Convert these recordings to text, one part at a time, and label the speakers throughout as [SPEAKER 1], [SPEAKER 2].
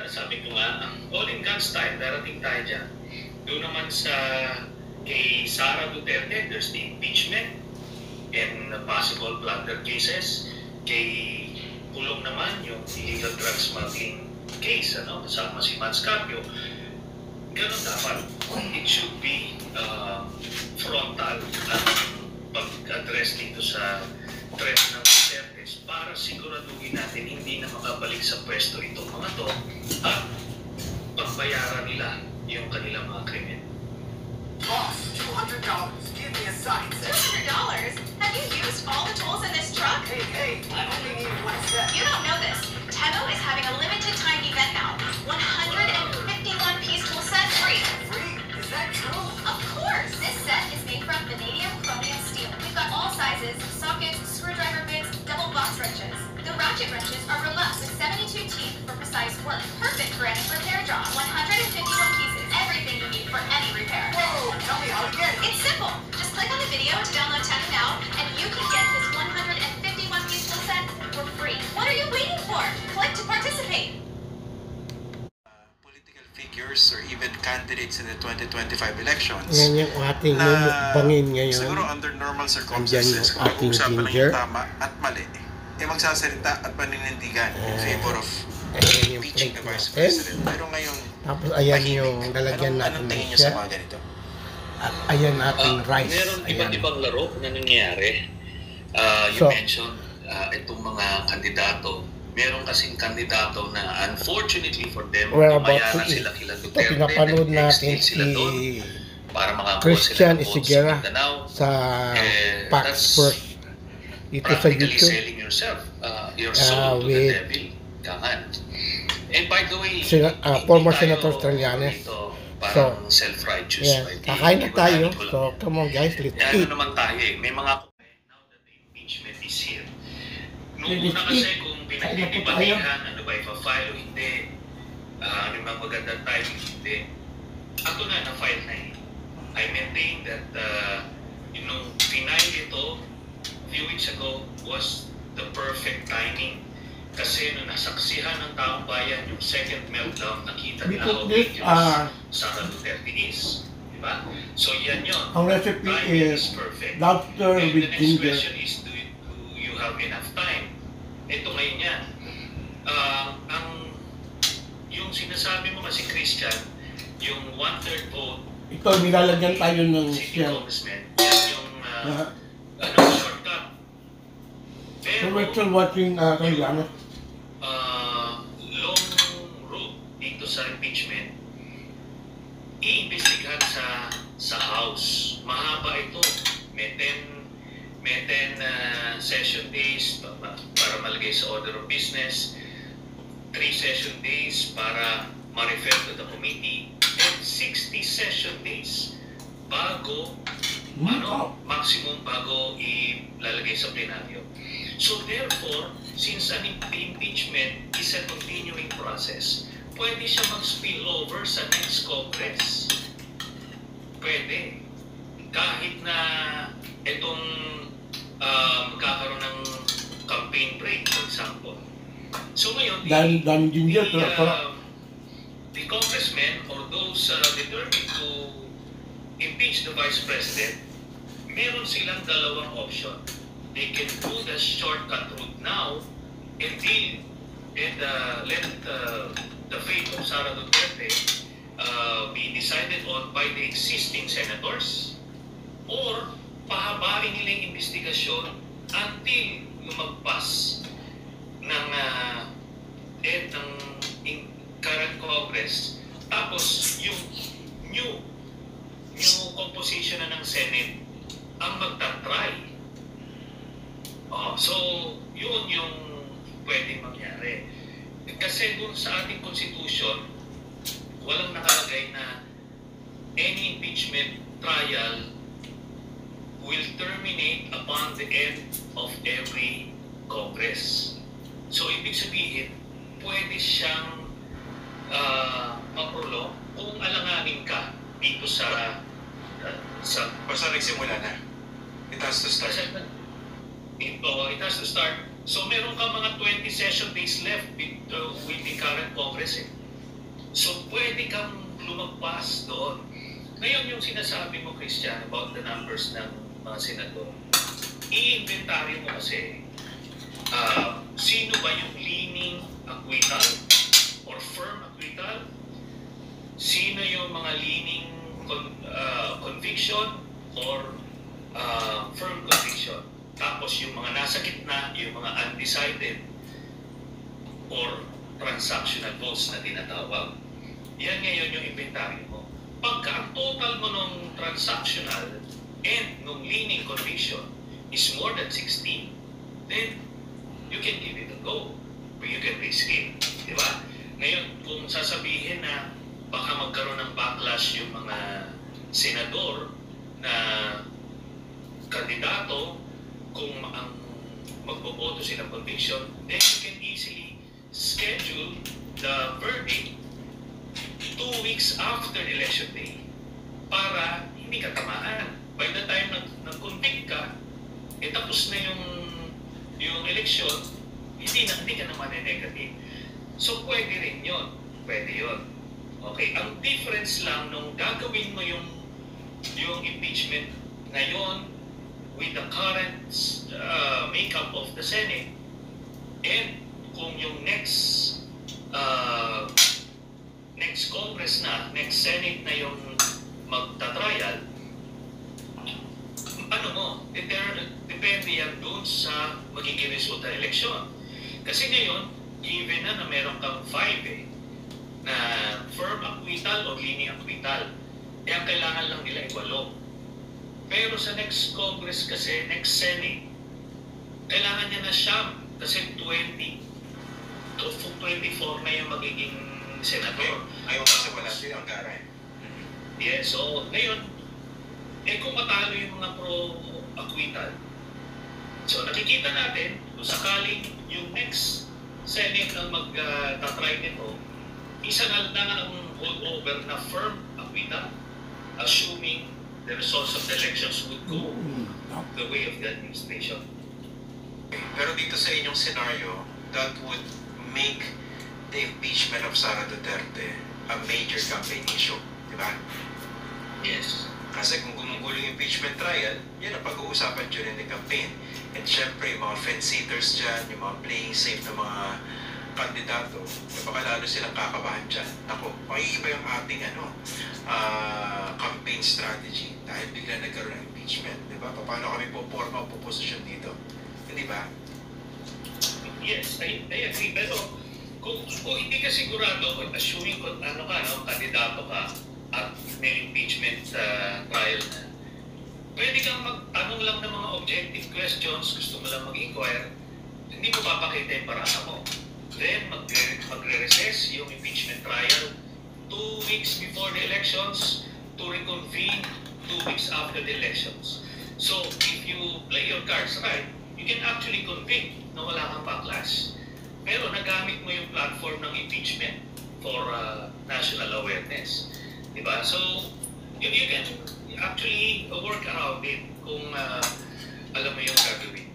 [SPEAKER 1] sabi ko nga, ang all in God's time, darating tayo dyan. Doon naman sa kay Sara Duterte, there's the impeachment and possible plunder cases. Kay Pulong naman, yung illegal drug smuggling case, kasama si Mans Carpio. Ganun dapat. It should be frontal ang pag-address dito sa threat ng Dutertes para siguraduhin natin hindi na makabalik sa pwesto itong mga to at pagbayaran nila yung kanilang mga krimen.
[SPEAKER 2] Boss, $200. Give me a sign.
[SPEAKER 3] $200? Have you used all the tools in this truck?
[SPEAKER 2] Hey, I only need one set.
[SPEAKER 3] You don't know this. Temo is having a limited time event now. 151-piece tool set free.
[SPEAKER 2] Free? Is that true?
[SPEAKER 3] Of course! This set is made from vanadium, chromium, steel. We've got all sizes, sockets, screwdriver bits, double box wrenches. The ratchet wrenches are robust with 72 teeth for precise work. Perfect for any repair job. 151 pieces. Everything you need for any repair.
[SPEAKER 2] Whoa! Tell me how to get it.
[SPEAKER 3] It's simple. Just click on the video to download Temo now, and you can get this 151-piece tool set for free. What are you waiting for? Click to participate.
[SPEAKER 4] Political figures or even candidates in the 2025 elections.
[SPEAKER 5] Yan yung ating mumukbangin ngayon.
[SPEAKER 4] Siguro under normal circumstances, kung
[SPEAKER 5] ating
[SPEAKER 4] mag-uusapan ng
[SPEAKER 5] ginger.
[SPEAKER 4] yung tama at mali, magsasalita at paninindigan in favor of
[SPEAKER 5] Ayan yung
[SPEAKER 4] impeaching
[SPEAKER 5] plate
[SPEAKER 4] the Vice
[SPEAKER 5] natin.
[SPEAKER 4] President. Pero ngayon,
[SPEAKER 5] Tapos ayan
[SPEAKER 4] tahimik.
[SPEAKER 5] yung lalagyan natin
[SPEAKER 4] Anong
[SPEAKER 5] ng
[SPEAKER 4] tingin niyo sa
[SPEAKER 5] siya.
[SPEAKER 4] mga ganito?
[SPEAKER 5] At ayan ating rice.
[SPEAKER 1] Meron
[SPEAKER 5] Ayan.
[SPEAKER 1] iba't ibang laro na nangyayari. You
[SPEAKER 5] So,
[SPEAKER 1] mentioned itong mga kandidato. Meron kasing kandidato na unfortunately for them,
[SPEAKER 5] We're about
[SPEAKER 1] tumayaran
[SPEAKER 5] to
[SPEAKER 1] sila
[SPEAKER 5] eat.
[SPEAKER 1] kila
[SPEAKER 5] Ito,
[SPEAKER 1] Duterte.
[SPEAKER 5] pinapanood natin
[SPEAKER 1] nag-extend sila doon
[SPEAKER 5] si
[SPEAKER 1] para makakuha
[SPEAKER 5] Christian
[SPEAKER 1] sila ng votes
[SPEAKER 5] Isigera
[SPEAKER 1] sa Mindanao.
[SPEAKER 5] sa Pax
[SPEAKER 1] That's
[SPEAKER 5] First dito sa
[SPEAKER 1] practically
[SPEAKER 5] YouTube.
[SPEAKER 1] selling yourself, your soul to the
[SPEAKER 5] with
[SPEAKER 1] devil. Kangan. And by the way,
[SPEAKER 5] former
[SPEAKER 1] hindi
[SPEAKER 5] Senator
[SPEAKER 1] tayo
[SPEAKER 5] Trillanes.
[SPEAKER 1] dito parang self-righteous.
[SPEAKER 5] Yes,
[SPEAKER 1] right?
[SPEAKER 5] kakain na
[SPEAKER 1] Hindi
[SPEAKER 5] tayo.
[SPEAKER 1] ko lang
[SPEAKER 5] So, come on guys, let's
[SPEAKER 1] ano
[SPEAKER 5] eat.
[SPEAKER 1] naman tayo may mga now that the impeachment is here. Noong
[SPEAKER 5] Let's
[SPEAKER 1] una kasi
[SPEAKER 5] eat.
[SPEAKER 1] kung
[SPEAKER 5] Kain na po
[SPEAKER 1] pinagtitibanihan, ano ba ipa-file o hindi, ano ba magandang timing, hindi. Ako na-file na eh. I maintain that, final ito, a few weeks ago, was the perfect timing. Kasi nung nasaksihan ng taong bayan yung second meltdown, nakita nila how dangerous Sara Duterte is. Diba? So yan yun.
[SPEAKER 5] Ang recipe
[SPEAKER 1] Timing
[SPEAKER 5] is
[SPEAKER 1] perfect.
[SPEAKER 5] lobster
[SPEAKER 1] And
[SPEAKER 5] with
[SPEAKER 1] the next
[SPEAKER 5] ginger.
[SPEAKER 1] question is, do you have enough time? Ito ngayon yan. Yung sinasabi mo kasi, Christian, yung 1/3 vote,
[SPEAKER 5] Ito, nilalagyan tayo ng
[SPEAKER 1] city
[SPEAKER 5] shell.
[SPEAKER 1] congressman, yan yung shortcut.
[SPEAKER 5] So,
[SPEAKER 1] Pero,
[SPEAKER 5] we're still watching Trillanes.
[SPEAKER 1] long route dito sa impeachment, iimbestigahan sa House. Mahaba ito. May 10 session days para malagay sa order of business, 3 session days para ma-refer to the committee, and 60 session days bago maximum bago ilalagay sa plenaryo. So therefore, since an impeachment is a continuing process, pwede siya mag-spill over sa next Congress. Pwede. Kahit na itong magkakaroon ng campaign break, for example. So ngayon, the congressmen or those determined to impeach the Vice President, meron silang dalawang option. They can do the shortcut route now and deal and let the fate of Sara Duterte be decided on by the existing senators, or pahabain nila yung investigasyon until lumagpas ng end ng current Congress, tapos yung new composition na ng Senate ang magta-try. So, yun yung pwedeng mangyari. Kasi dun sa ating Constitution, walang nakalagay na any impeachment trial will terminate upon the end of every Congress. So, ibig sabihin, pwede siyang maprolong kung alanganin ka dito sa
[SPEAKER 4] basta nagsimula na. It has to start.
[SPEAKER 1] It has to start. So, meron ka mga 20 session days left with the current Congress. Congress eh. So, pwede kang lumagpas doon. Ngayon yung sinasabi mo, Christian, about the numbers ng mga senador, i-inventaryo mo kasi sino ba yung leaning acquittal or firm acquittal? Sino yung mga leaning conviction or firm conviction? Tapos yung mga nasa gitna, yung mga undecided or transactional votes na tinatawag. Yan ngayon yung inventaryo mo. Pagka ang total mo nung transactional and nung leaning conviction is more than 16, then you can give it a go. Or you can risk it. Di ba? Ngayon, kung sasabihin na baka magkaroon ng backlash yung mga senador na kandidato kung ang magboboto silang conviction, then you can easily schedule the verdict 2 weeks after election day para hindi ka tamaan. By the time nag-convict ka, tapos na yung election, hindi ka naman negative. So pwede rin yun. Pwede yun. Okay, ang difference lang nung gagawin mo yung impeachment ngayon with the current makeup of the Senate and kung yung next Congress na, next Senate na yung magta-trial, ano mo, depende yan doon sa magiging resulta ng eleksyon. Kasi ngayon, given na meron kang 5 na firm acquittal o leaning acquittal, ang kailangan lang nila 8. Pero sa next Congress kasi, next Senate, kailangan niya na siyam kasi 20 to 24 na yung magiging senador.
[SPEAKER 4] Ayaw kasi wala siya ang gara eh.
[SPEAKER 1] Yes, so ngayon, kung matalo yung mga pro-acquittal, so nakikita natin kung sakaling yung next Senate ang mag-try nito, isa na ang holdover na firm acquittal, assuming the results of the elections would go the way of the administration.
[SPEAKER 4] Pero dito sa inyong scenario, that would make the impeachment of Sara Duterte a major campaign issue, di ba?
[SPEAKER 1] Yes.
[SPEAKER 4] Kasi kung gumugulo yung impeachment trial, yan ang pag-uusapan during the campaign. And syempre, yung mga fence-sitters dyan, yung mga playing safe na mga kandidato, baka lalo silang kakabahan dyan. Naku, maiiba yung ating campaign strategy dahil bigla nagkaroon ng impeachment. Di ba? Paano kami po-forma o po-posisyon dito? Hindi ba?
[SPEAKER 1] Yes, I agree. Pero kung hindi ka sigurado, assuming kung kandidato ka at may impeachment trial na, pwede kang magtanong lang ng mga objective questions, gusto mo lang mag-inquire, hindi mo papakita yung paraan mo. Then, magre-recess yung impeachment trial 2 weeks before the elections to reconvene 2 weeks after the elections. So, if you play your cards right, you can actually convict na wala kang backlash. Pero nagamit mo yung platform ng impeachment for national awareness. Diba? So, you can actually work around it kung alam mo yung gagawin.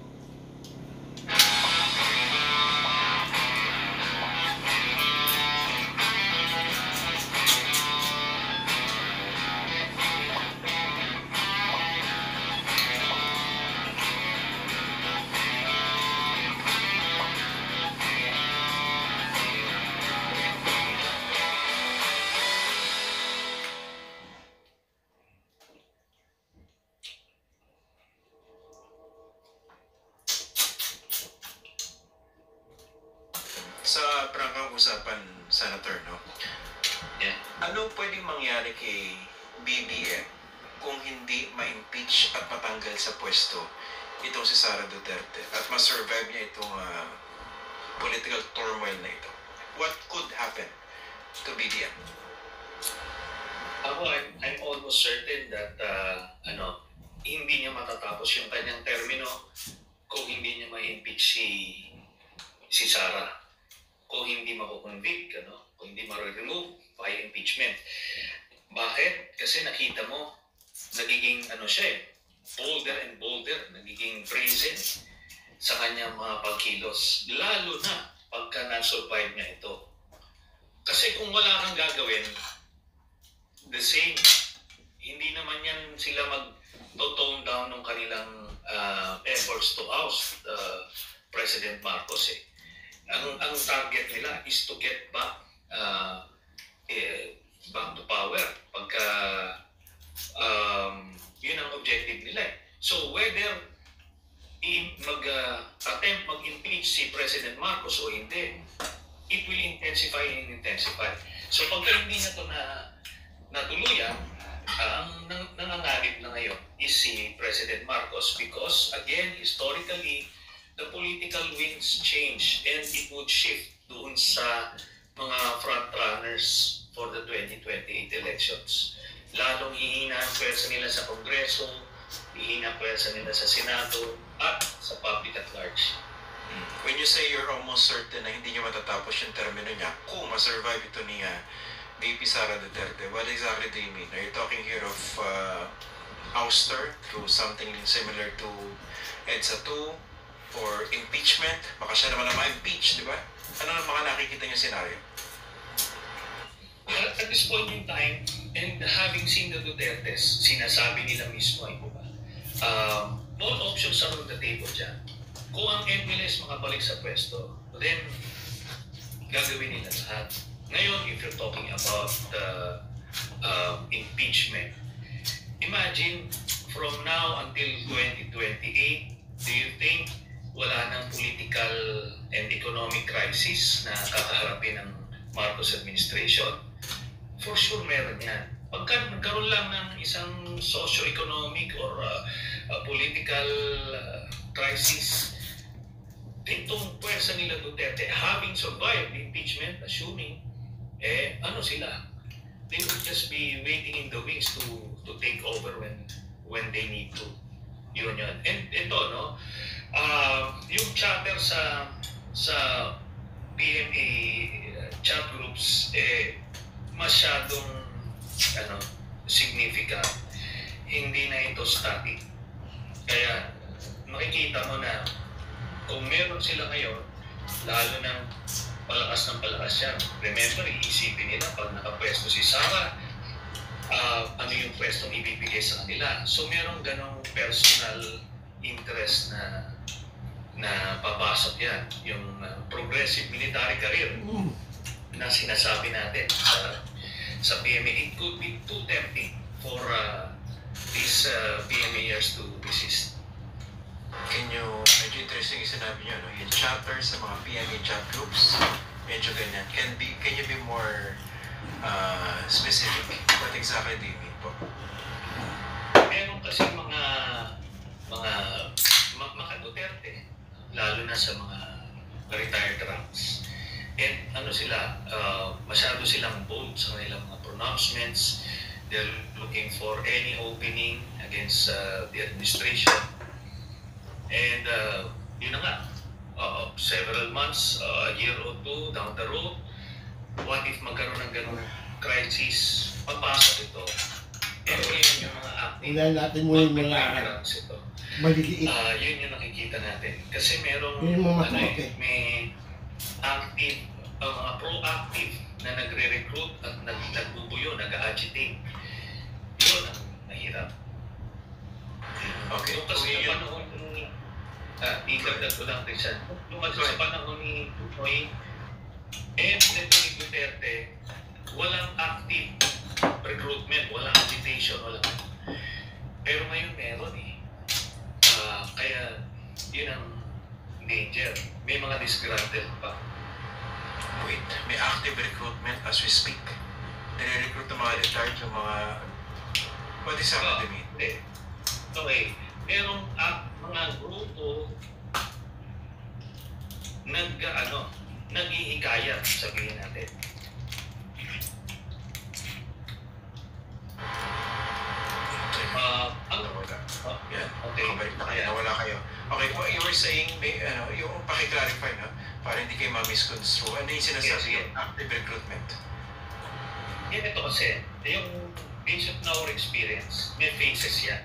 [SPEAKER 4] Sa prangkang usapan, Senator, no?
[SPEAKER 1] Yeah.
[SPEAKER 4] Ano pwedeng mangyari kay BBM kung hindi ma-impeach at matanggal sa pwesto itong si Sara Duterte at ma-survive niya itong political turmoil na ito? What could happen to BBM?
[SPEAKER 1] I'm almost certain that hindi niya matatapos yung kanyang termino kung hindi niya ma-impeach si Sara. Kung hindi mako-convict, kung hindi ma-remove by impeachment. Bakit? Kasi nakita mo, nagiging bolder and bolder, nagiging brazen sa kanyang mga pagkilos. Lalo na pagka na-survive niya ito. Kasi kung wala kang gagawin, the same. Hindi naman yan sila mag-tone down ng kanilang efforts to oust President Marcos eh. Ang target nila is to get back back to power pagka yun ang objective nila eh. So whether attempt mag-impeach si President Marcos o hindi, it will intensify and intensify. So pagka hindi na ito natuluyan, ang nanganganib na ngayon is si President Marcos because again, historically, the political winds change and it would shift doon sa mga front-runners for the 2028 elections. Lalong ihina ang pwersa nila sa Kongreso, ihina ang pwersa nila sa Senado, at sa public at large.
[SPEAKER 4] When you say you're almost certain na hindi niya matatapos yung termino niya, kung ma-survive ito ni VP Sara Duterte, what exactly do you mean? Are you talking here of ouster through something similar to EDSA 2 or impeachment? Baka siya naman na ma-impeach, di ba? Ano ang mga nakikita niyo scenario?
[SPEAKER 1] Well, at this point in time, and having seen the Dutertes, sinasabi nila mismo, di ba? All options are on the table dyan. Kung ang MLS makabalik sa pwesto, then gagawin nila lahat. Ngayon, if you're talking about the impeachment, imagine from now until 2028, do you think wala ng political and economic crisis na kakaharapin ng Marcos administration? For sure meron yan. Pagka nagkaroon lang ng isang socio-economic or political crisis, itong pwersa nila Duterte, having survived the impeachment, assuming, ano sila? They will just be waiting in the wings to take over when they need to. Yun. And ito, no? Yung chatter sa PMA chat groups, masyadong significant. Hindi na ito static. Kaya makikita mo na kung meron sila ngayon, lalo ng palakas ng palakas yan. Remember, iisipin nila pag nakapwesto si Sara, ano yung pwestong ibibigay sa kanila. So merong ganong personal interest na papasok yan. Yung progressive military career na sinasabi natin sa PMA. It could be too tempting for these PMAers to resist.
[SPEAKER 4] Medyo interesting yung sinabi niyo, no? Yung chatter sa mga PMA chat groups, medyo ganyan. Can you be more specific? What exactly do you mean po?
[SPEAKER 1] Meron kasi mga Duterte, lalo na sa mga retired ranks. And masyado silang bold sa kanilang mga pronouncements. They're looking for any opening against the administration. And yun na nga, several months, a year or two down the road, what if magkaroon ng ganung crisis, papasok ito. And yun yung mga active.
[SPEAKER 5] Ulan natin mo yung mga
[SPEAKER 1] ito.
[SPEAKER 5] maliliit.
[SPEAKER 1] Yun yung nakikita natin. Kasi merong may active, mga proactive na nagre-recruit at nagbubuyo, nag-agitate. Yun ang mahirap.
[SPEAKER 4] Okay.
[SPEAKER 1] Yung kasi yung panahon idagdag ko lang din siya. Yung sa panahon ni Tutoy and ni Duterte, walang active recruitment, walang agitation, walang. Pero ngayon meron eh. Kaya yun ang danger. May mga disgruntled pa.
[SPEAKER 4] Wait, may active recruitment as we speak? Nire-recruit ng mga retired yung mga... What is academy?
[SPEAKER 1] Okay. Merong mga grupo nag-iikayat, sabihin natin.
[SPEAKER 4] Nawala kayo. Okay, what you were saying, yung paki-clarify na, para hindi kayo ma-misconstrue. Ano yung sinasabi yung active recruitment?
[SPEAKER 1] Yan ito kasi, yung based on our experience, may phases yan.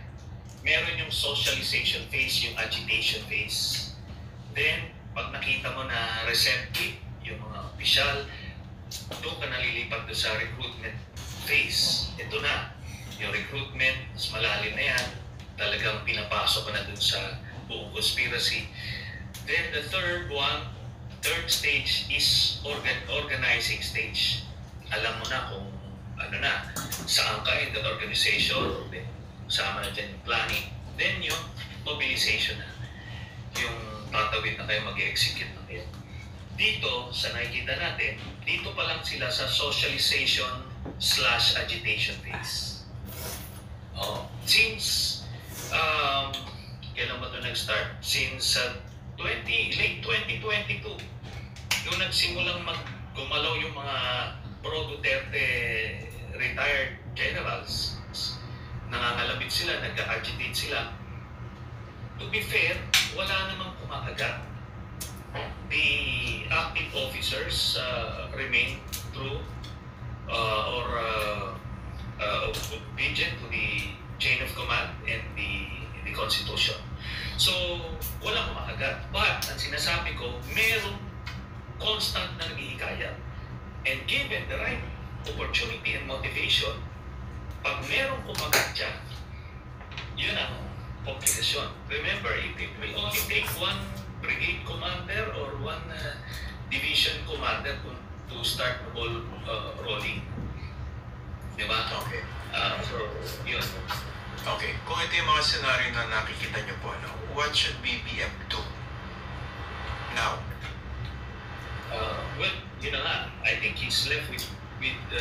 [SPEAKER 1] Meron yung socialization phase, yung agitation phase. Then, pag nakita mo na receptive, yung mga official, doon ka nalilipat doon sa recruitment phase. Ito na, yung recruitment, mas malalim na yan. Talagang pinapasok ka na doon sa buong conspiracy. Then the third stage is organizing stage. Alam mo na kung ano na, saan ka in the organization, then sama na dyan yung planning. Then yung mobilization na, yung tatawid na kayo mag-execute na kayo. Dito, sa nakikita natin, dito pa lang sila sa socialization/agitation phase. Since, kailan ba ito nag-start? Since late 2022, nung nagsimulang gumalaw yung mga pro-Duterte retired generals, nangangalabit sila, nag-agitate sila. To be fair, wala namang kumakagat. The active officers remain true or obedient to the chain of command and the Constitution. So, wala kumakagat. But, ang sinasabi ko, merong constant na naghihikayat. And given the right opportunity and motivation, pag merong kumagat dyan, yun ang komplikasyon. Remember, it will only take one brigade commander or one division commander to start the ball rolling. Diba?
[SPEAKER 4] Okay.
[SPEAKER 1] So, yun.
[SPEAKER 4] Okay. Kung ito yung mga scenario na nakikita nyo po, what should BBM do now?
[SPEAKER 1] Well, yun na nga. I think he's left with the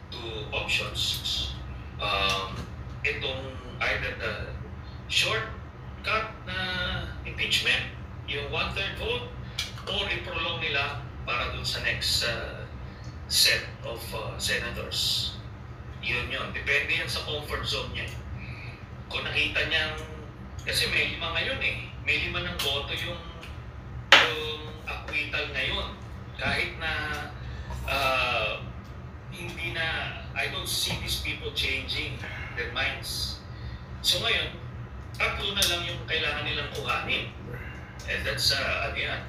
[SPEAKER 1] two options. Itong either the shortcut na impeachment, yung 1/3 vote, or i-prolong nila para dun sa next set of senators. Yun. Depende yan sa comfort zone niya. Kung nakita niyang, kasi may 5 ngayon eh. May 5 ng boto yung acquittal ngayon. Kahit na hindi na, I don't see these people changing their minds. So ngayon, 3 na lang yung kailangan nilang kuhanin. And that's,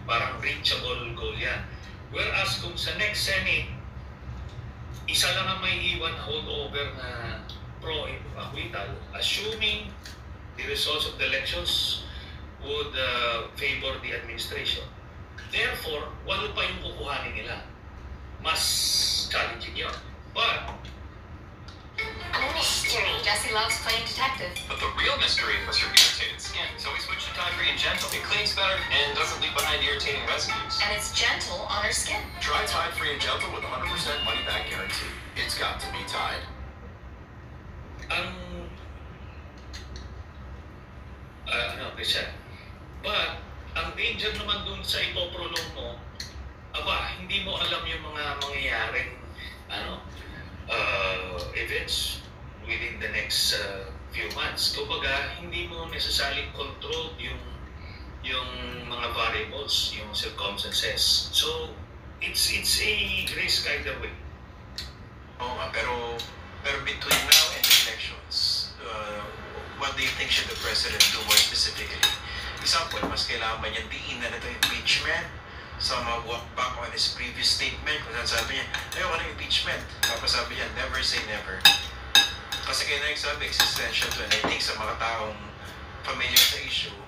[SPEAKER 1] parang reachable goal yan. Whereas kung sa next Senate, isa lang ang may iwan holdover na pro-acquittal, assuming the results of the elections would favor the administration. Therefore, 8 pa yung kukuhanin nila. Mas challenging yun. But,
[SPEAKER 3] The mystery. Jesse loves playing detective.
[SPEAKER 6] But the real mystery was her irritated skin. So we switched to Tide Free and Gentle. It cleans better and doesn't leave behind irritating residues.
[SPEAKER 3] And it's gentle on her skin.
[SPEAKER 2] Try Tide Free and Gentle with 100% money back guarantee. It's got to be Tide.
[SPEAKER 1] Christian. But, ang danger naman dun sa ipoprolong mo, hindi mo alam yung mga mangyayaring events within the next few months. Kumbaga, hindi mo necessarily control yung mga variables, yung circumstances. So, it's a risk either way.
[SPEAKER 4] Oo nga, pero between now and the elections, what do you think should the President do more specifically? Example, mas kailangan ba niyang diin na ito impeachment? Sama walk back on his previous statement kung saan sabi niya, ayoko ng impeachment. Tapos sabi niya, never say never. Kasi kaya nagsabi, existential to, and I think sa mga taong familiar sa issue,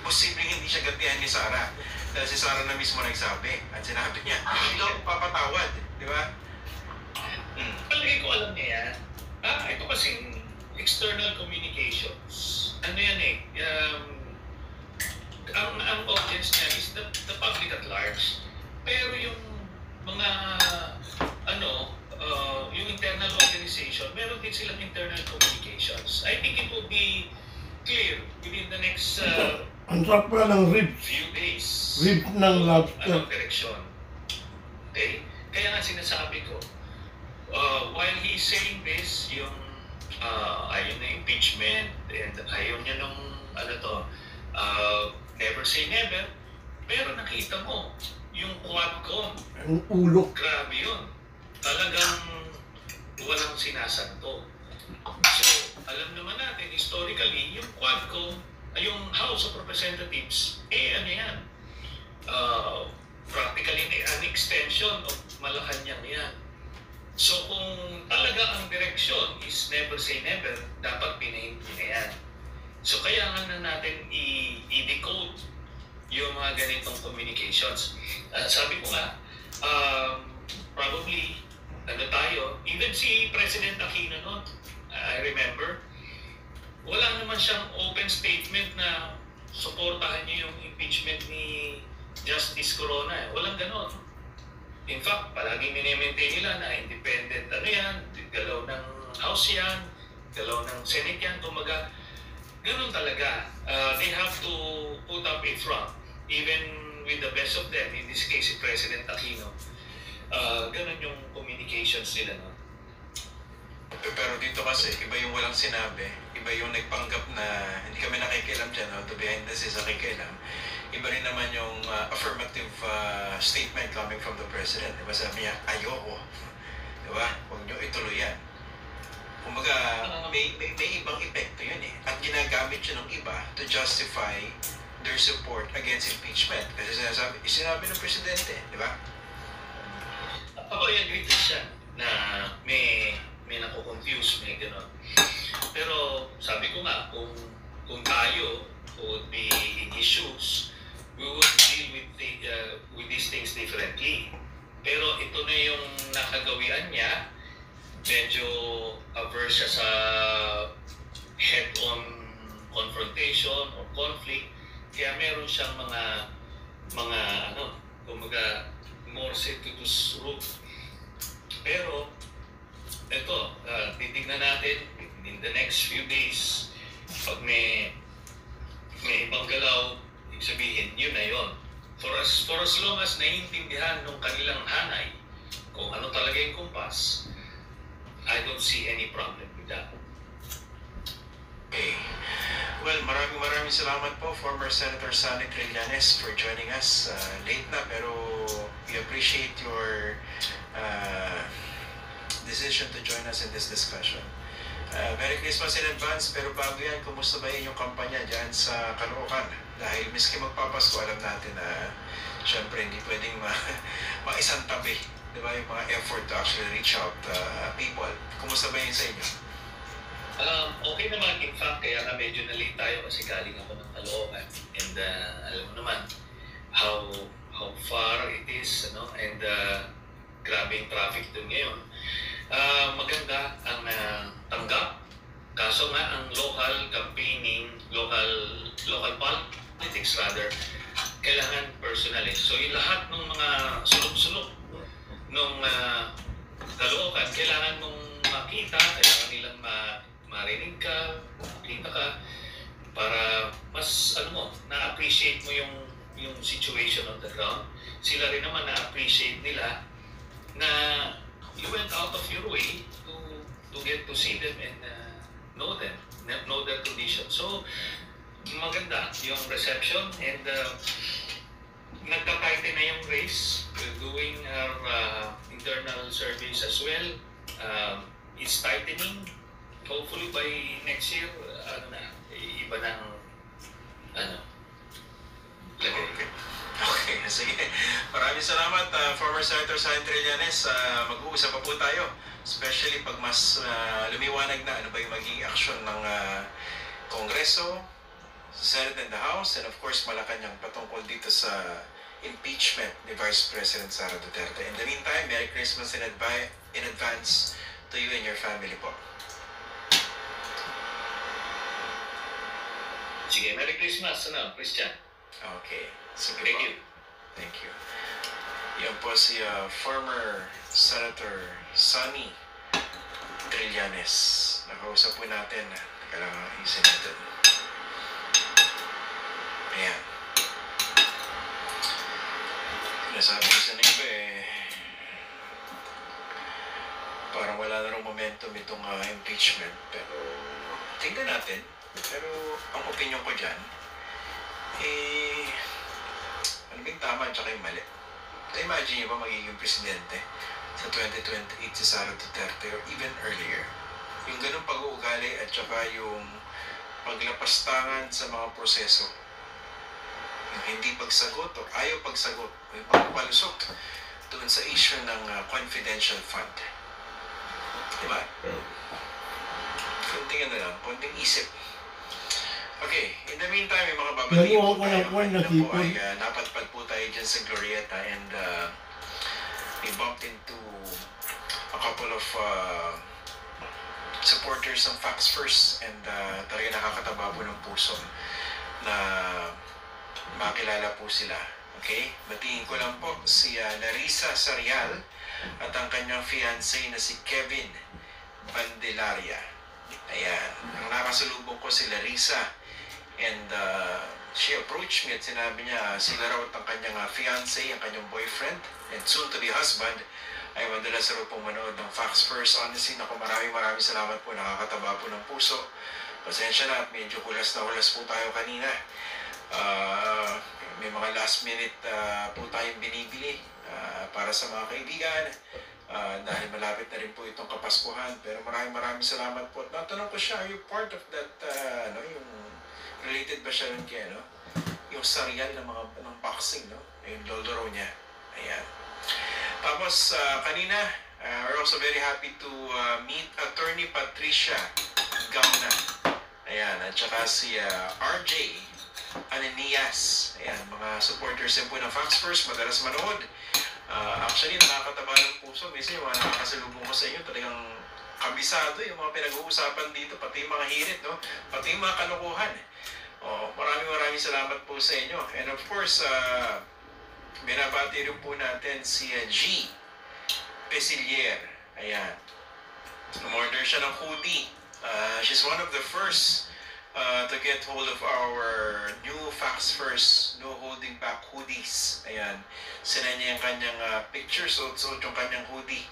[SPEAKER 4] imposibleng hindi siya gantihan ni Sara. Dahil si Sara na mismo nagsabi. At sinabi niya, hindi ako papatawad. Di ba?
[SPEAKER 1] Palagi ko alam niya yan. Ito kasing external communications. Ano yan eh, ang audience niya is the public at large. Pero yung mga yung internal organization, meron din silang internal communications. I think it will be clear within the next
[SPEAKER 5] Ang sarap pala ng ribs.
[SPEAKER 1] few days.
[SPEAKER 5] Rib ng lobster.
[SPEAKER 1] Direksyon. Okay? Kaya nga sinasabi ko, while he is saying this, yung ayaw na impeachment, and ayaw niya nung never say never, pero nakita mo, yung Quadcom,
[SPEAKER 5] Ang ulok.
[SPEAKER 1] grabe yun. Talagang walang sinasanto. So, alam naman natin, historically, yung Quadcom, yung House of Representatives, ano yan? Practically an extension of Malacanang yan. So kung talaga ang direksyon is never say never, dapat pinahinti na yan. So kaya nga na natin i-decode yung mga ganitong communications. Sabi ko nga, probably, even si President Aquino noon, I remember, wala naman siyang open statement na suportahan niya yung impeachment ni Justice Corona. Walang ganon. In fact, palaging minimaintain nila na independent yan, galaw ng House yan, galaw ng Senate yan, kumaga, ganun talaga. They have to put up a front, even with the best of them, in this case si President Aquino. Ganun yung communications nila. No?
[SPEAKER 4] Pero dito kasi, iba yung walang sinabi, iba yung nagpanggap na hindi kami nakikialam dyan, no? To behind the scenes nakikialam. Iba rin naman yung affirmative statement coming from the President. Diba sabi niya, ayoko. Diba? Huwag niyo ituloy yan. Kumbaga, may ibang epekto yun eh. At ginagamit yun ng iba to justify their support against impeachment. Kasi sinabi ng Presidente, di ba?
[SPEAKER 1] Ako i-agree din siya na may nako-confuse, may gano'n. Pero sabi ko nga, kung tayo would be in his shoes, we would deal with these things differently. Pero ito na yung nakagawian niya, medyo averse siya sa head-on confrontation or conflict, kaya meron siyang kumbaga, more seditious route. Pero, ito, titignan natin in the next few days, pag may ibang galaw, ibig sabihin, yun na yun. For as long as naiintindihan ng kanilang hanay kung ano talaga yung kumpas, I don't see any problem with that.
[SPEAKER 4] Okay. Well, maraming salamat po, former Senator Sonny Trillanes, for joining us. Late na, pero we appreciate your decision to join us in this discussion. Merry Christmas in advance, pero bago yan, kumusta ba yung kampanya dyan sa Caloocan? Dahil miski magpapasko, alam natin na syempre hindi pwedeng maisang tabi, di ba, yung mga effort to actually reach out people. Kumusta ba yun sa inyo?
[SPEAKER 1] Okay naman, in fact, kaya nga medyo na-late tayo kasi galing ako ng Caloocan. And alam mo naman how far it is, and grabe yung traffic doon ngayon. Maganda ang tanggap. Kaso nga ang local campaigning, local politics rather, kailangan personalist. So yung lahat ng mga sulok-sulok ng Caloocan, kailangan mong makita, kailangan nilang marinig ka, makita ka, para mas na-appreciate mo yung situation on the ground. Sila rin naman na-appreciate nila na you went out of your way to get to see them and know their condition. So, maganda yung reception, and nagka-tighten na yung race. We're doing our internal surveys as well. It's tightening. Hopefully by next year, iba na ang lagay.
[SPEAKER 4] Okay, sige. Maraming salamat, former Senator Sonny Trillanes. Mag-uusap pa po tayo, especially pag mas lumiwanag na ano ba yung magiging aksyon ng Kongreso, Senate and the House, and of course Malacanang patungkol dito sa impeachment ni Vice President Sara Duterte. In the meantime, Merry Christmas in advance to you and your family po.
[SPEAKER 1] Sige, Merry Christmas, Christian.
[SPEAKER 4] Okay. Sige
[SPEAKER 1] Thank
[SPEAKER 4] po.
[SPEAKER 1] you.
[SPEAKER 4] Thank you. Yan po si former Senator Sonny Trillanes. Nakausap po natin. Kailangan isin natin. Ayan. Nasabi ko sa iba parang wala na rin momentum itong impeachment. Pero tingnan natin. Pero ang opinion ko dyan, ano ba yung tama at saka yung mali? Imagine nyo ba magiging presidente sa 2028 si Sara Duterte or even earlier? Yung ganung pag-uugali at saka yung paglapastangan sa mga proseso, yung hindi pagsagot o ayaw pagsagot o yung pagpalusok doon sa issue ng confidential fund. Diba? Konting ano lang, konting isip. Okay, in the meantime, may mga babaliin po tayo. Kanina po ay napatpad po tayo dyan sa Glorieta and we bumped into a couple of supporters ng Facts First and talaga nakakataba po ng puso na makilala po sila. Okay? Batiin ko lang po si Larissa Sarial at ang kanyang fiancé na si Kevin Bandelaria. Ayan. Ang nakasalubong ko si Larissa and she approached me at sinabi niya sila raw at ang kanyang fiancé, ang kanyang boyfriend and soon to be husband ay madalas raw pong manood ng Facts First. Honestly, naku, maraming salamat po. Nakakataba po ng puso. Pasensya na at medyo hulas po tayo kanina. May mga last minute po tayong binibili para sa mga kaibigan dahil malapit na rin po itong Kapaskuhan. Pero maraming salamat po. At natanong ko siya, are you part of that, yung related ba siya rin kaya, yung Sarial ng boxing, yung lolo niya. Ayan. Tapos kanina, we're also very happy to meet Attorney Patricia Gauna. Ayan, at saka si RJ Ananias. Ayan, mga supporters din po ng Facts First, madalas manood. Actually, nakakataba ng puso. Minsan yung mga nakakasalubong ko sa inyo, talagang kabisado yung mga pinag-uusapan dito, pati yung mga hirit, pati yung mga kalokohan. Maraming salamat po sa inyo. And of course, binabati rin po natin si G. Pesilier. Ayan. Umorder siya ng hoodie. She's one of the first to get hold of our new Facts First, no holding back hoodies. Ayan. Sinend niya yung kanyang picture, suot yung kanyang hoodie.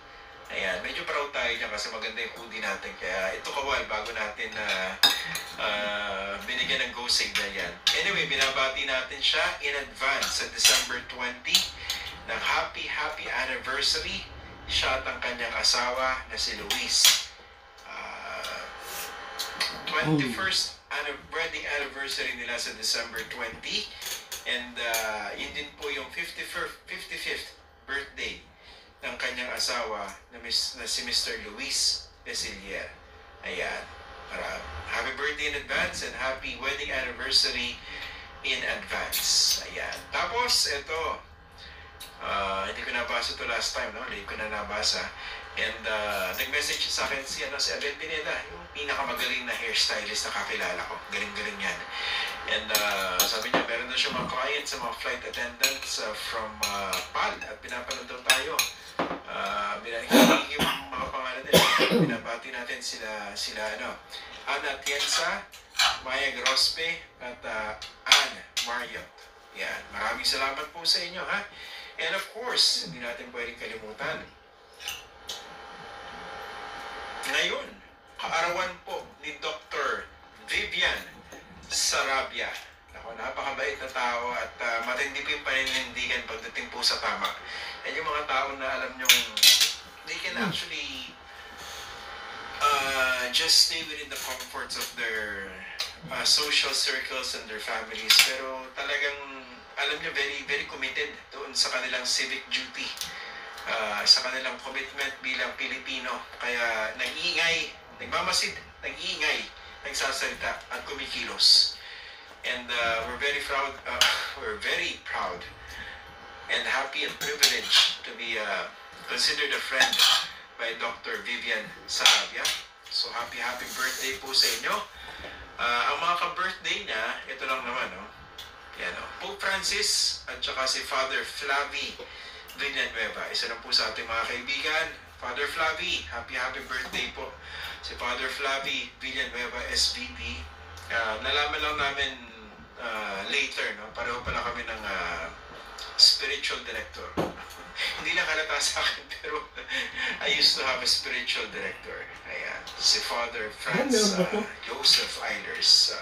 [SPEAKER 4] Ayan. Medyo proud tayo dyan kasi maganda yung hoodie natin. Kaya ito kawal, bago natin binigyan ng go save na yan. Anyway, binabati natin siya in advance sa December 20 ng happy anniversary. Siya at ang kanyang asawa na si Luis. 21st wedding anniversary nila sa December 20 and yun din po yung 55th birthday ng kanyang asawa na si Mr. Luis Pesilier. Ayan. Happy birthday in advance and happy wedding anniversary in advance. Ayan. Tapos, ito, hindi ko nabasa ito last time, hindi ko na nabasa. And nag-message sa akin si Abel Pineda, yung pinakamagaling na hairstylist na kakilala ko. Galing-galing yan. And sabi niya, meron na siya mga clients, mga flight attendants from PAL at pinapanood daw tayo. Hindi yung mga pangalan nila. Pinabati natin sila Ana Tienza, Maya Grospe, at Anne Marriott. Yan. Maraming salamat po sa inyo, ha? And of course, hindi natin pwedeng kalimutan. Ngayon, kaarawan po ni Dr. Vivian Sarabia. Ako, napakabait na tao at matindi po yung paninindigan pagdating po sa tama. And yung mga tao na alam nyong they can actually just stay within the comforts of their social circles and their families. Pero talagang, alam nyo, very committed doon sa kanilang civic duty. Sa kanilang commitment bilang Pilipino. Kaya nag-iingay, nagmamasid, nag-iingay, nagsasalita at kumikilos. And we're very proud and happy and privileged to be considered a friend by Dr. Vivian Sarabia. So happy birthday po sa inyo. Ang mga ka-birthday niya, ito lang naman, yan, Pope Francis at saka si Father Flavi Villanueva. Isa lang po sa ating mga kaibigan. Father Flavi, happy birthday po. Si Father Flavi Villanueva, SVP. Nalaman lang namin later, pareho pala kami ng spiritual director. Hindi lang halata sa akin, pero I used to have a spiritual director. Ayan, si Father Franz Joseph Eilers.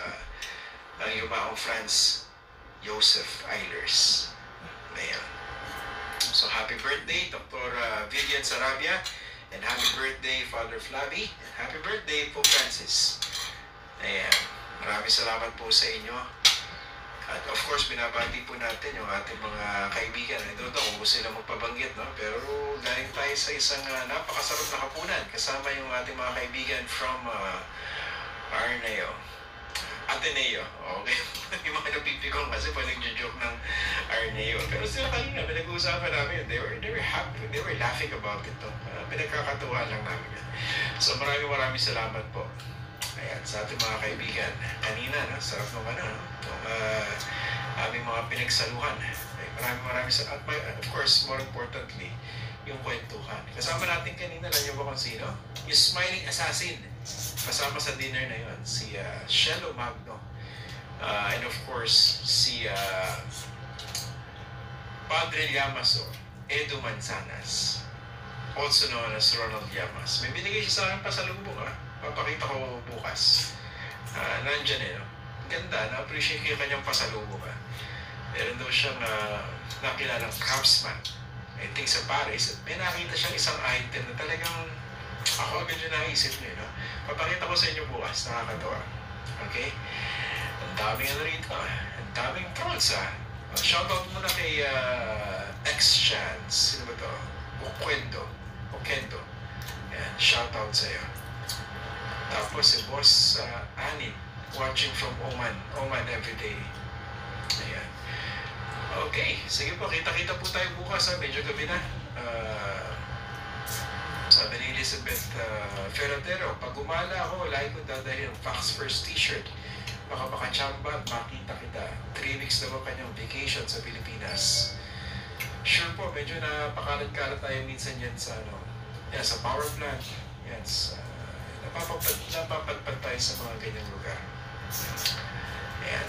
[SPEAKER 4] Ang yumaong Franz Joseph Eilers. Ayan. So happy birthday, Dr. Vivian Sarabia, and happy birthday, Father Flavi, and happy birthday, Pope Francis. Ayan. Maraming salamat po sa inyo. At of course, binabati po natin yung ating mga kaibigan. I don't know kung gusto sila magpabanggit, no? Pero galing tayo sa isang napakasarap na hapunan kasama yung ating mga kaibigan from Ateneo. Okay. Yung mga napipikong kasi pag nagjo-joke ng Arneo. Pero sila kanina, pinag-uusapan namin. They were happy. They were laughing about it. Pinagkakatuwa lang namin. So maraming salamat po. Ayan, sa ating mga kaibigan. Kanina, no? Sarap naman, no? Itong aming mga pinagsaluhan. Maraming salamat. At of course, more importantly, yung kwentuhan. Kasama natin kanina, alam niyo ba kung sino? Yung Smiling Assassin. Kasama sa dinner na yun, si Shelo Magno. And of course, si Padre Llamaso, Edu Manzanas. Also known as Ronald Llamas. May binigay siya sa akin pasalubong, papakita ko bukas. Nandyan no? Ganda, na-appreciate ko yung kanyang pasalubong. Meron daw siyang nakilalang craftsman. I think sa Paris, may nakita siyang isang item na talagang ako agad yung naisip niyo, no? Papakita ko sa inyo bukas, nakakatawa. Okay? Ang daming rito, ang daming trolls, Shoutout muna kay X-Chance. Sino ba to? Okendo. Ayan, shoutout sa'yo. Tapos si Boss Annie, watching from Oman everyday. Ayan. Okay, sige po, kita-kita po tayo bukas, medyo gabi na. Sabi ni Elizabeth Ferratero, pag gumala ako, lagi ko dadalhin ang Fox First t-shirt. Baka makachamba at makita kita. 3 weeks na ba kanyang vacation sa Pilipinas? Sure po, medyo napakalat-kalat tayo minsan yan sa, sa power plant. Yan, napapadpad tayo sa mga ganyang lugar. Ayan.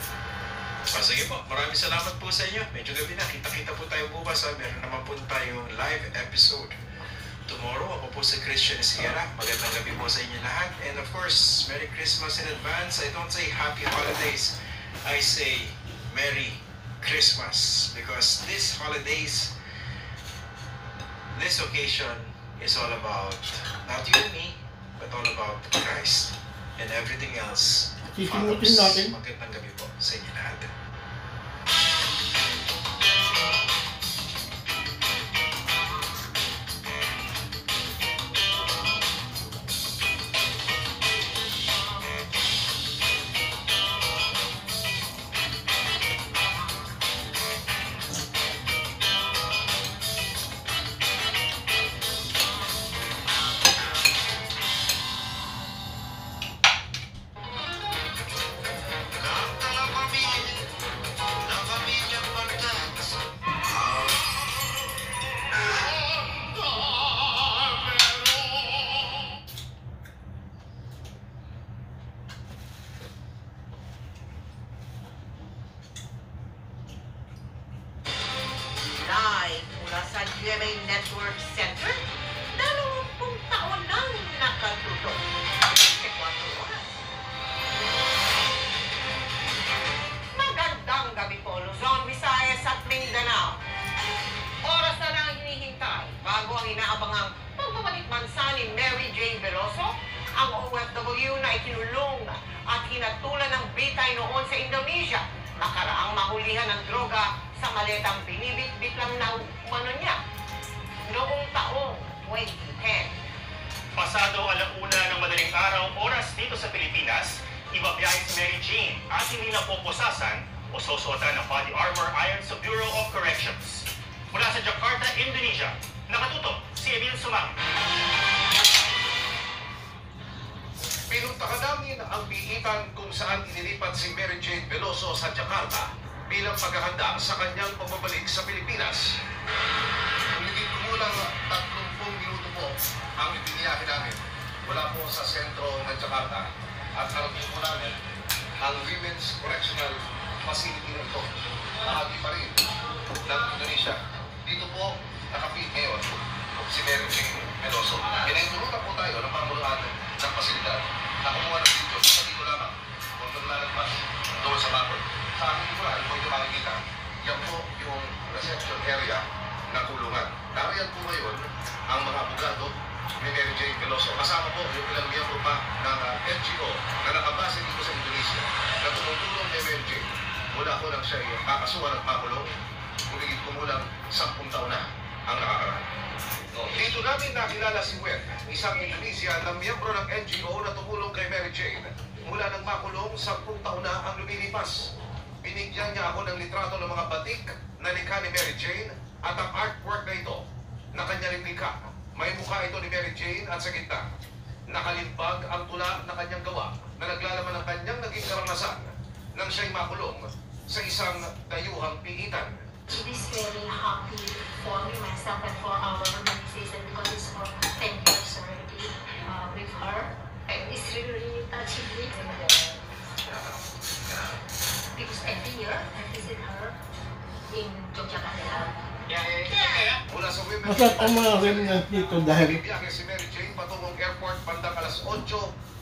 [SPEAKER 4] Sige po, maraming salamat po sa inyo. Medyo gabi na, kita-kita po tayo bukas. Meron naman po tayong live episode tomorrow. Ako po si Christian Sierra. Magandang gabi po sa inyo lahat. And of course, Merry Christmas in advance. I don't say Happy Holidays. I say Merry Christmas. Because this holidays, this occasion is all about not you and me, but all about Christ. And everything else
[SPEAKER 5] Sisimutin natin.
[SPEAKER 4] Magandang gabi po sa inyo lahat.
[SPEAKER 7] Live mula sa GMA Network Center, 20 taon nang nakatutok. 24 oras. Magandang gabi po, Luzon, Visayas at Mindanao. Oras na lang hinihintay bago ang inaabangang pagbabalik bansa ni Mary Jane Veloso, ang OFW na ikinulong at hinatulan ng bitay noon sa Indonesia. Nakaraang mahulihan ng droga sa maletang binibit-bit lang ng umano niya noong taong 2010.
[SPEAKER 8] Pasado 1:00 ng madaling araw oras dito sa Pilipinas, ibabiyahe si Mary Jane at hindi na pupusasan o susuotan ng body armor ayon sa Bureau of Corrections. Mula sa Jakarta, Indonesia, nakatutok si Emil Sumang.
[SPEAKER 2] Pinuntahan namin ang biitan kung saan inilipat si Mary Jane Veloso sa Jakarta bilang paghahanda sa kanyang pagbabalik sa Pilipinas. Hindi kumulang 30 minuto po ang ibiniyahe namin mula po sa sentro ng Jakarta at narating po namin ang Women's Correctional Facility nito. Bahagi pa rin ng Indonesia. Dito po nakapit ngayon si Mary Jane Veloso. Pinahintulutan po tayo ng pamuluhan ng pasilidad. Nakumuha ng video sa dito lamang kung naglalagpas doon sa bakod. Sa aming likuran, kung ito makikita, yan po yung reception area ng kulungan. Nariyan po ngayon ang mga abogado ni Mary Jane Veloso. Kasama po yung ilang miyembro pa ng NGO na nakabase dito sa Indonesia na tumutulong kay Mary Jane mula ko lang siya kakasuhan at makulong, humigit kumulang 10 taon na ang nakakaraan. Dito namin nakilala si Wen, isang Indonesian na miyembro ng NGO na tumulong kay Mary Jane. Mula nang makulong, 10 taon na ang lumilipas. Binigyan niya ako ng litrato ng mga batik na likha ni Mary Jane at ang artwork na ito na kanya rin likha. May mukha ito ni Mary Jane at sa gitna, nakalimbag ang tula na kanyang gawa na naglalaman ng kanyang naging karanasan nang siya'y makulong sa isang dayuhang piitan.
[SPEAKER 9] It is very happy for me, myself, and for our organization because it's for 10 years already with her. And it's really touching me. Because every year I visit her in Yogyakarta.
[SPEAKER 2] Mula sa Women's
[SPEAKER 5] Masarap ang mga remnant dito dahil
[SPEAKER 2] bibiyahe si Mary Jane patungong airport bandang alas 8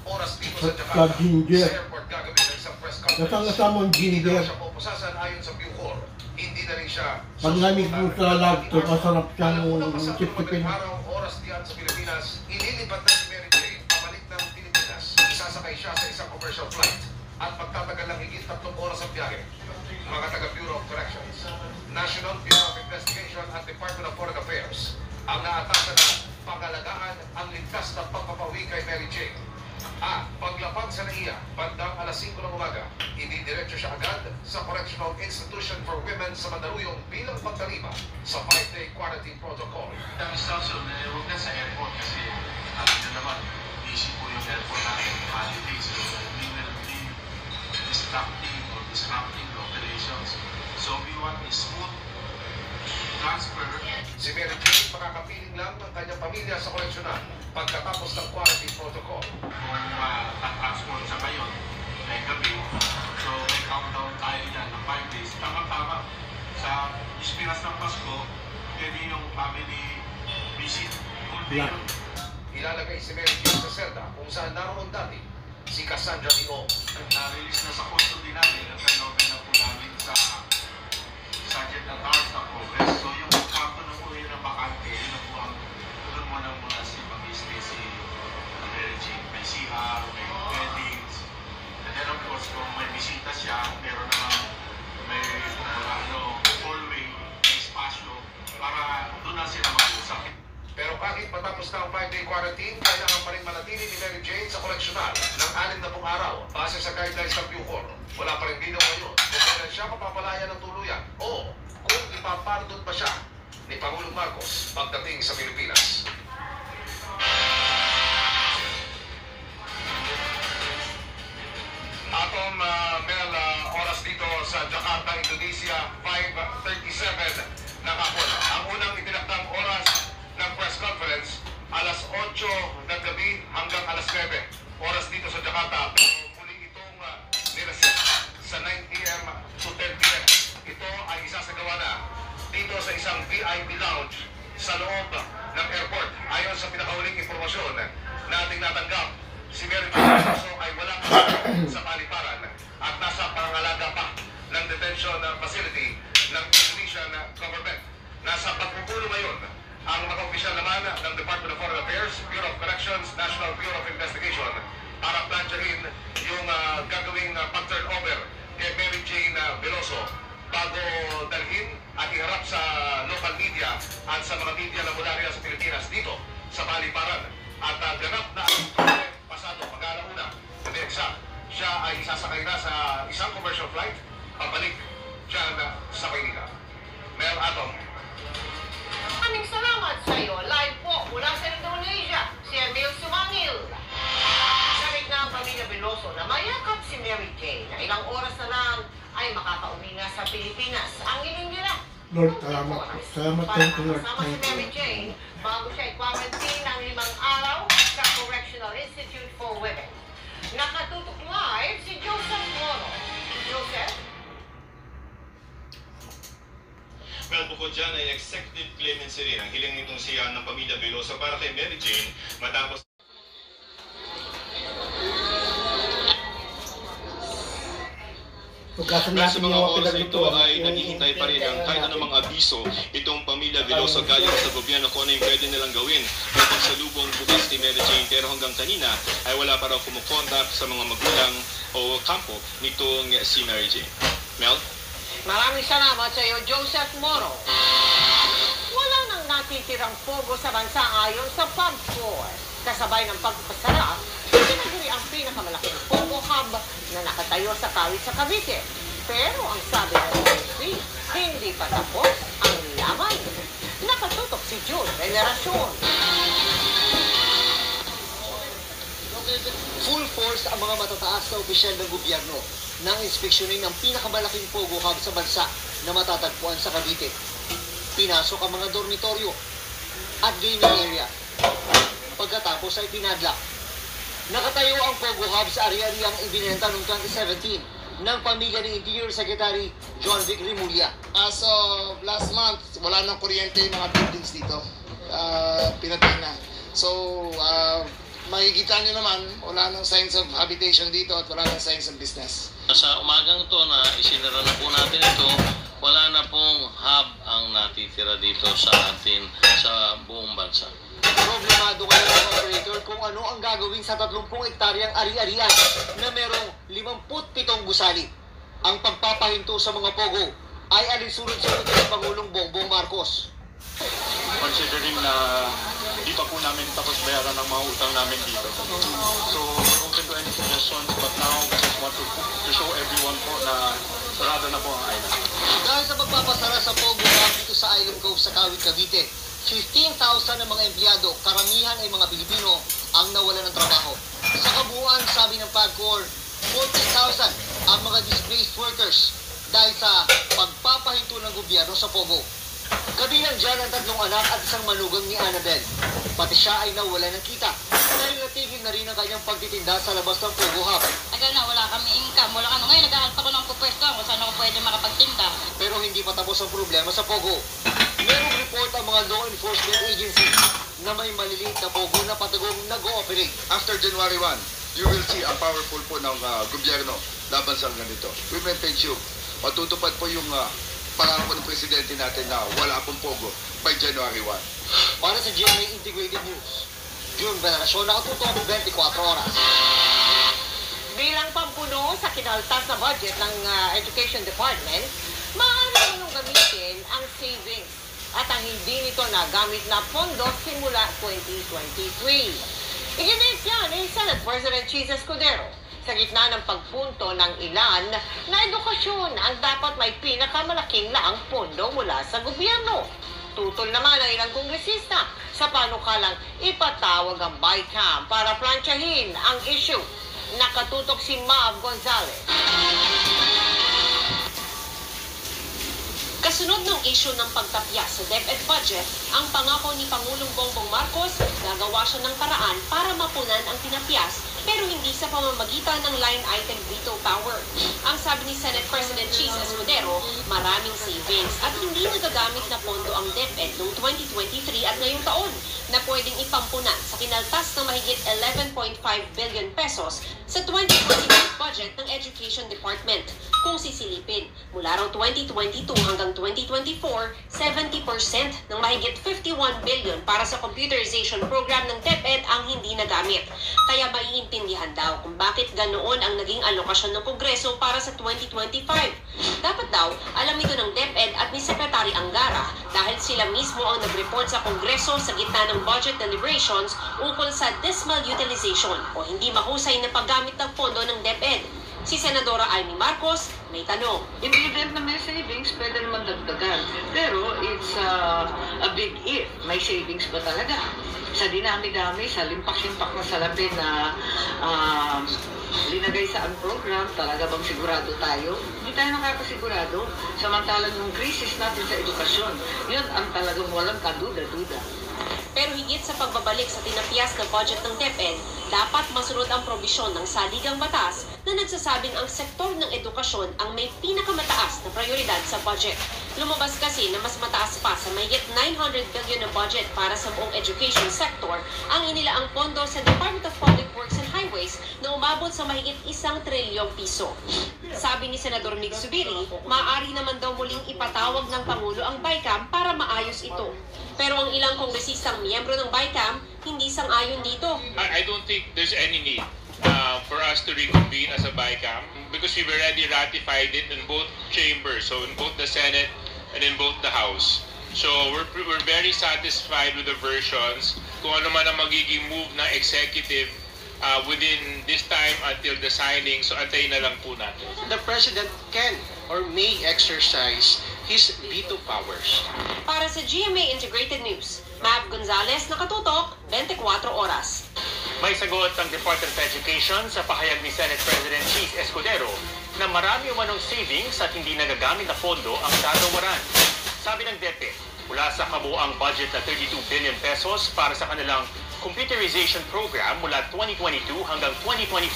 [SPEAKER 2] oras dito
[SPEAKER 5] sa
[SPEAKER 2] sa Jakarta.
[SPEAKER 5] ginger.
[SPEAKER 2] Sa airport gagawin ng isang press conference.
[SPEAKER 5] Nasama ang
[SPEAKER 2] Hindi daw
[SPEAKER 5] ginger.
[SPEAKER 2] siya pupusasan ayon sa Bucor. Hindi na rin siya
[SPEAKER 5] Pag namig mo sa lagto, masarap siyang chip-chipin.
[SPEAKER 2] araw oras diyan sa Pilipinas, ililipat na si Mary Jane pabalik ng Pilipinas. Isasakay siya sa isang commercial flight at magtatagal ng higit 3 oras ang biyahe. Mga taga Bureau of Corrections, National Bureau of Investigation at Department of Foreign Affairs ang naatasan na pangalagaan ang ligtas na pagpapawi kay Mary Jane. Paglapag sa NAIA, bandang alas 5 ng umaga, ididiretso siya agad sa Correctional Institution for Women sa Mandaluyong bilang pagkalima sa 5-day quarantine protocol.
[SPEAKER 10] Ang instruction, huwag na sa airport kasi alam nyo naman, busy po yung airport natin holidays. We will be disrupting the operations. So we want a smooth transfer.
[SPEAKER 2] Si Mary Jane makakapiling lang ng kanyang pamilya sa koleksyonan pagkatapos ng quarantine protocol.
[SPEAKER 10] Kung transport sa ngayon, may gabi. So may countdown tayo dyan ng 5 days. Tama-tama. Sa Ispiras ng Pasko, pwede yung family visit.
[SPEAKER 5] Yeah.
[SPEAKER 2] Ilalagay si Mary Jane sa selda kung saan naroon dati si Cassandra Dio.
[SPEAKER 10] Na-release na sa custody namin at nanoven na po namin sa Sergeant at Arms na Progress. So yung kampo ng uwi na bakante, yun na po ang doon muna si mag-stay si Mary Jane. May CR, may weddings. And then of course, kung may bisita siya, meron naman may hallway, may espasyo para doon na sila mag-usap.
[SPEAKER 2] Pero kahit matapos na ang 5-day quarantine, kailangan pa rin manatili ni Mary Jane sa koleksyonan ng 60 araw. Base sa guidelines ng Bucor, wala pa rin binaw ngayon kung kailan siya mapapalaya ng tuluyan o kung ipapardon pa siya ni Pangulong Marcos pagdating sa Pilipinas. Atom Mel, oras dito sa Jakarta, Indonesia, 5:37 ng hapon. Ang unang itinakdang oras ng press conference, alas 8 ng gabi hanggang alas 9. Oras dito sa Jakarta. Pero muli itong nireset sa 9 p.m. to 10 p.m. Ito ay isasagawa na dito sa isang VIP lounge sa loob ng airport. Ayon sa pinakahuling impormasyon na ating natanggap, si Mary Jane ay walang sa paliparan at nasa pangalaga pa ng detention facility ng Indonesian government. Nasa pagpupulo ngayon ang mga opisyal naman ng Department of Foreign Affairs, Bureau of Corrections, National Bureau of Investigation para plansyahin yung gagawing pag-turnover kay Mary Jane Veloso bago dalhin at iharap sa local media at sa mga media na mula rin sa Pilipinas dito sa Baliparan. At ganap na ang pasado pag-alauna, hindi exact, siya ay isasakay na sa isang commercial flight pabalik dyan sa Maynila. Mayor Atom.
[SPEAKER 7] Maraming salamat sa iyo. Live po mula sa Indonesia, si Emil Sumangil. Sabi na ang pamilya Veloso na mayakap si Mary Jane na ilang oras na lang ay makakauwi na sa Pilipinas. Ang hiling nila,
[SPEAKER 5] Lord, salamat. Salamat
[SPEAKER 7] para
[SPEAKER 5] po, Lord.
[SPEAKER 7] makasama si Mary Jane bago siya i-quarantine ng 5 araw sa Correctional Institute for Women. Nakatutok live si Joseph Moro. Joseph?
[SPEAKER 8] Well, bukod dyan ay executive clemency rin ang hiling nitong siya ng pamilya Veloso para kay Mary Jane matapos
[SPEAKER 5] Pagkasan
[SPEAKER 8] Dahil sa
[SPEAKER 5] natin
[SPEAKER 8] mga
[SPEAKER 5] yung
[SPEAKER 8] oras na ito
[SPEAKER 5] pinagluto,
[SPEAKER 8] ay naghihintay pa rin ang kahit anumang abiso itong pamilya Veloso galing sa gobyerno kung ano yung pwede nilang gawin kapag sa lubong bukas ni Mary Jane. Pero hanggang kanina ay wala pa raw kumukontak sa mga magulang o kampo nitong si Mary Jane.
[SPEAKER 6] Mel?
[SPEAKER 7] Maraming salamat sa iyo, Joseph Moro. Wala nang natitirang pogo sa bansa ayon sa PAGCOR. Kasabay ng pagpasara, pinagiri ang pinakamalaking pogo hub na nakatayo sa kawit sa Cavite. Pero ang sabi ng ministry, hindi pa tapos ang laban. Nakatutok si June Veneracion.
[SPEAKER 11] Full force ang mga matataas na opisyal ng gobyerno nang inspeksyonin ang pinakamalaking pogo hub sa bansa na matatagpuan sa Cavite. Pinasok ang mga dormitoryo at gaming area. Pagkatapos ay pinadlock. Nakatayo ang pogo hub sa ari-ariang ibinenta noong 2017 ng pamilya ni Interior Secretary John Vic Rimulya.
[SPEAKER 12] As of last month, wala nang kuryente yung mga buildings dito. Pinatay na. So, makikita nyo naman, wala nang signs of habitation dito at wala nang signs of business.
[SPEAKER 13] Sa umagang to na isinara na po natin ito, wala na pong hub ang natitira dito sa atin sa buong bansa.
[SPEAKER 11] Problemado kayo ng operator kung ano ang gagawin sa 30 hektaryang ari-arian na merong 57 gusali. Ang pagpapahinto sa mga pogo ay alinsunod-sunod sa Pangulong Bongbong Marcos.
[SPEAKER 10] Considering na di pa po namin tapos bayaran ng mga utang namin dito. So, we're open to any suggestions, but now we just want to show everyone po na sarado na po ang island.
[SPEAKER 11] Dahil sa pagpapasara sa pogo hub dito sa Island Cove sa Kawit, Cavite, 15,000 ng mga empleyado, karamihan ay mga Pilipino, ang nawala ng trabaho. Sa kabuuan, sabi ng PAGCOR, 40,000 ang mga displaced workers dahil sa pagpapahinto ng gobyerno sa pogo. Kabilang dyan ang 3 anak at isang manugang ni Annabel. Pati siya ay nawala ng kita dahil natigil na rin ang kanyang pagtitinda sa labas ng pogo hub.
[SPEAKER 14] Tagal na, wala kami income. Wala kami ngayon, naghahanap ako ng pupwesto kung saan ako pwede makapagtinda.
[SPEAKER 11] Pero hindi pa tapos ang problema sa pogo. Merong report ang mga law enforcement agencies na may maliliit na pogo na patagong nag-ooperate.
[SPEAKER 12] After January 1, you will see ang powerful po ng gobyerno laban sa ganito. We may page you. Matutupad po yung pangako ng presidente natin na wala pong pogo by January 1.
[SPEAKER 11] Para sa GMA Integrated News, June Veneracion, nakatutok 24 oras.
[SPEAKER 7] Bilang pampuno sa kinaltas na budget ng Education Department, maaari nung gamitin ang savings at ang hindi nito nagamit na pondo simula 2023. Iginit yan ni Senate President Chis Escudero sa gitna ng pagpunto ng ilan na edukasyon ang dapat may pinakamalaking laang pondo mula sa gobyerno. Tutol naman ang ilang kongresista sa panukalang ipatawag ang BICAM para plansyahin ang issue. Nakatutok si Mav Gonzalez.
[SPEAKER 15] Kasunod ng issue ng pagtapya sa DepEd budget, ang pangako ni Pangulong Bongbong Marcos, gagawa siya ng paraan para mapunan ang tinapyas pero hindi sa pamamagitan ng line item veto power. Ang sabi ni Senate President Chis Escudero, maraming savings at hindi nagagamit na pondo ang DepEd noong 2023 at ngayong taon na pwedeng ipampunan sa kinaltas ng mahigit 11.5 billion pesos sa 2023 budget ng Education Department. Kung sisilipin, mula raw 2022 hanggang 2024, 70% ng mahigit 51 billion para sa computerization program ng DepEd ang hindi nagamit. Kaya maiintindihan daw kung bakit ganoon ang naging alokasyon ng Kongreso para sa 2025. Dapat daw, alam ito ng DepEd at ni Secretary Angara dahil sila mismo ang nag-report sa Kongreso sa gitna ng budget deliberations ukol sa dismal utilization o hindi mahusay na paggamit ng pondo ng DepEd. Si Senadora Amy Marcos may tanong.
[SPEAKER 16] In the event na may savings, pwede naman dagdagan. Pero it's a big if. May savings ba talaga? Sa dinami-dami, sa limpak-limpak na salapi na linagay sa ang program, talaga bang sigurado tayo? Hindi tayo nakakasigurado. Samantalang yung krisis natin sa edukasyon, yun ang talagang walang kaduda-duda.
[SPEAKER 15] Pero higit sa pagbabalik sa tinapyas na budget ng DepEd, dapat masunod ang probisyon ng saligang batas na nagsasabing ang sektor ng edukasyon ang may pinakamataas na prioridad sa budget. Lumabas kasi na mas mataas pa sa mahigit 900 billion na budget para sa buong education sector ang inilaang pondo sa Department of Public Works and Highways na umabot sa mahigit 1 trilyong piso. Sabi ni Senador Mig Zubiri, maaari naman daw muling ipatawag ng Pangulo ang BICAM para maayos ito. Pero ang ilang kongresistang miyembro ng BICAM hindi sang-ayon dito.
[SPEAKER 17] I don't think there's any need for us to reconvene as a BICAM because we've already ratified it in both chambers, so in both the Senate and in both the House. So we're very satisfied with the versions. Kung ano man ang magiging move ng executive within this time until the signing, so antayin na lang po natin.
[SPEAKER 18] The President can or may exercise his veto powers.
[SPEAKER 15] Para sa GMA Integrated News, Mav Gonzalez, nakatutok, 24 oras.
[SPEAKER 8] May sagot ang Department of Education sa pahayag ni Senate President Cheese Escudero na marami umanong savings at hindi nagagamit na pondo ang kagawaran. Sabi ng DepEd, mula sa kabuuang budget na 32 billion pesos para sa kanilang computerization program mula 2022 hanggang 2024,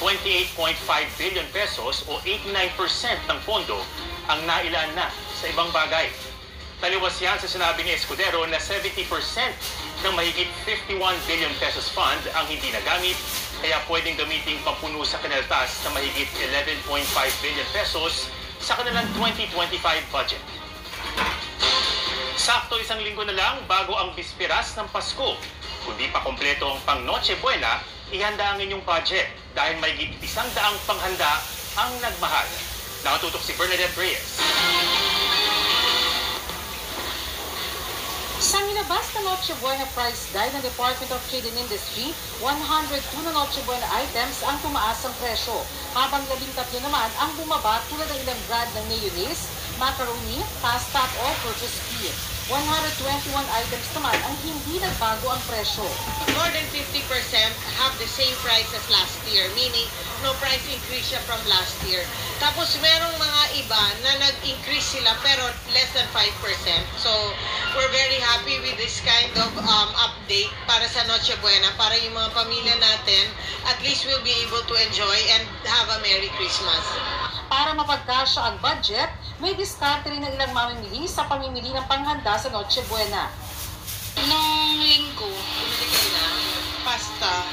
[SPEAKER 8] 28.5 billion pesos o 89% ng pondo ang nailaan na sa ibang bagay. Taliwas yan sa sinabi ni Escudero na 70% ng mahigit 51 billion pesos fund ang hindi nagamit, kaya pwedeng gamiting pampuno sa kinaltas na mahigit 11.5 billion pesos sa kanilang 2025 budget. Sakto isang linggo na lang bago ang bispiras ng Pasko. Kung di pa kompleto ang pang Noche Buena, ihanda ang inyong budget dahil may higit 100 panghanda ang nagmahal. Nakatutok si Bernadette Reyes.
[SPEAKER 19] Sa nilabas na Noche Buena price guide ng Department of Trade and Industry, 102 na Noche Buena items ang tumaas ang presyo, habang 13 naman ang bumaba tulad ng ilang brand ng mayonnaise, macaroni, pasta at all-purpose fee. 121 items naman ang hindi nagbago ang presyo.
[SPEAKER 7] More than 50% have the same price as last year, meaning no price increase siya from last year. Tapos merong mga iba na nag-increase sila pero less than 5%. So we're very happy with this kind of update para sa Noche Buena, para yung mga pamilya natin, at least we'll be able to enjoy and have a Merry Christmas.
[SPEAKER 19] Para mapagkasya ang budget, may diskarte rin ng ilang mamimili sa pamimili ng panghanda sa Noche Buena.
[SPEAKER 14] Nung linggo, pasta.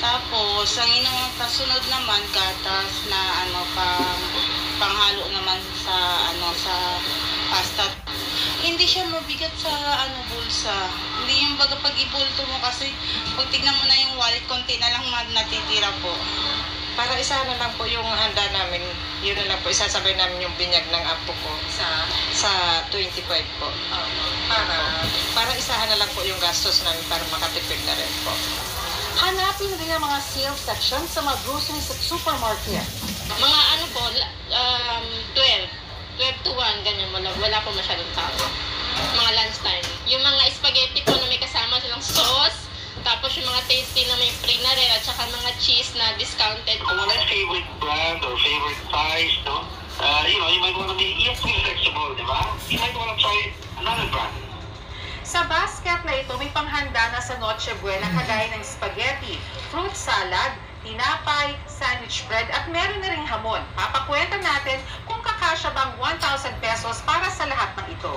[SPEAKER 14] Tapos, ang inang kasunod naman, gatas na panghalo naman sa sa pasta. Hindi siya mabigat sa bulsa. Hindi yung baga pag ibulto mo kasi pag tignan mo na yung wallet, konti na lang natitira po.
[SPEAKER 7] Para isa na lang po yung handa namin, yun na lang po, isasabay namin yung binyag ng apo ko sa 25 po. Para isahan na lang po yung gastos namin para makatipid na rin po.
[SPEAKER 19] Hanapin rin ang mga sales section sa mga groceries at supermarket.
[SPEAKER 14] Mga 12 to 1, ganyan, wala po masyadong tao. Mga lunchtime. Yung mga spaghetti po na may kasama silang sauce, tapos yung mga tasty na may free na rin, at saka mga cheese na discounted.
[SPEAKER 10] Kung wala favorite brand or favorite size, no? You might want to be flexible, di ba? You might want to try another brand.
[SPEAKER 19] Sa basket na ito, may panghanda na sa Noche Buena kagaya ng spaghetti, fruit salad, tinapay, sandwich bread, at meron na ring hamon. Papakwenta natin kung kakasya bang 1,000 pesos para sa lahat ng ito.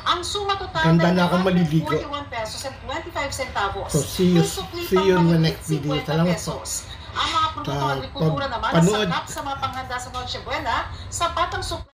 [SPEAKER 19] Ang suma total
[SPEAKER 5] Ganda na akong maliligo.
[SPEAKER 19] 41 pesos and 25 centavos.
[SPEAKER 5] So see you in the next video. Salamat po.
[SPEAKER 19] Ang mga produkto ng agrikultura naman na sakap sa mga panghanda sa Noche Buena, sapat ang supply.